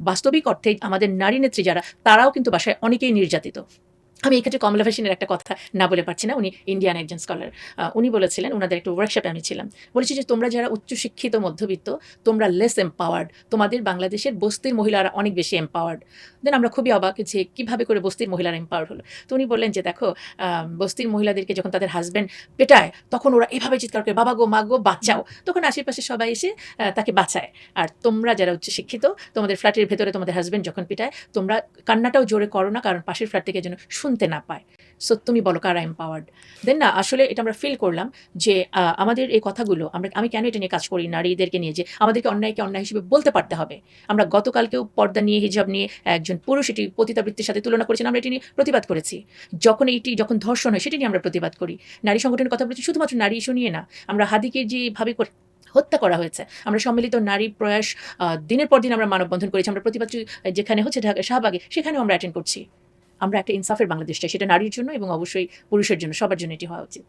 বাস্তবিক অর্থে আমাদের নারী নেত্রী যারা, তারাও কিন্তু বাসায় অনেকেই নির্যাতিত। আমি এই ক্ষেত্রে কমলা ভাসিনের একটা কথা না বলে পারছি না। উনি ইন্ডিয়ান একজন স্কলার। উনি বলেছিলেন, উনাদের একটা ওয়ার্কশপে আমি ছিলাম। বলেছি যে, "তোমরা যারা উচ্চশিক্ষিত মধ্যবিত্ত, তোমরা লেস এম্পাওয়ার্ড। তোমাদের বাংলাদেশের বস্তির মহিলারা অনেক বেশি এম্পাওয়ার্ড।" দেন আমরা খুবই অবাক যে কিভাবে করে বস্তির মহিলারা এম্পাওয়ার্ড হলো। তো উনি বললেন যে, "দেখো, বস্তির মহিলাদেরকে যখন তাদের হাসব্যান্ড পেটায়, তখন ওরা এভাবে চিৎকার করে, 'বাবা গো, মা গো, বাঁচাও!' তখন আশেপাশে সবাই এসে তাকে বাঁচায়। আর তোমরা যারা উচ্চশিক্ষিত, তোমাদের ফ্ল্যাটের ভেতরে তোমাদের হাসব্যান্ড যখন পিটায়, তোমরা কান্নাটাও জোরে করো না, কারণ পাশের ফ্ল্যাট থেকে যেন শুনতে না পায়। সো তুমি বলো কারা এম্পাওয়ার্ড?" দেন না আসলে এটা আমরা ফিল করলাম যে আমাদের এই কথাগুলো আমি কেন এটা নিয়ে কাজ করি নারীদেরকে নিয়ে, যে আমাদেরকে অন্যায়কে অন্যায় হিসেবে বলতে পারতে হবে। আমরা গতকালকেও পর্দা নিয়ে, হিজাব নিয়ে একজন পুরুষ এটি পতিতাবৃত্তির সাথে তুলনা করেছেন, আমরা এটি নিয়ে প্রতিবাদ করেছি। যখন ধর্ষণ হয় সেটি নিয়ে আমরা প্রতিবাদ করি। নারী সংগঠনের কথা বলেছি শুধুমাত্র নারী ইস্যু নিয়ে না। আমরা হাদিকে যেভাবে হত্যা করা হয়েছে, আমরা সম্মিলিত নারী প্রয়াস দিনের পর দিন আমরা মানববন্ধন করেছি। আমরা প্রতিবাদ যেখানে হচ্ছে ঢাকা শাহবাগে, সেখানেও আমরা অ্যাটেন্ড করছি। আমরা একটা ইনসাফের বাংলাদেশ চাই, সেটা নারীর জন্য এবং অবশ্যই পুরুষের জন্য, সবার জন্য এটি হওয়া উচিত।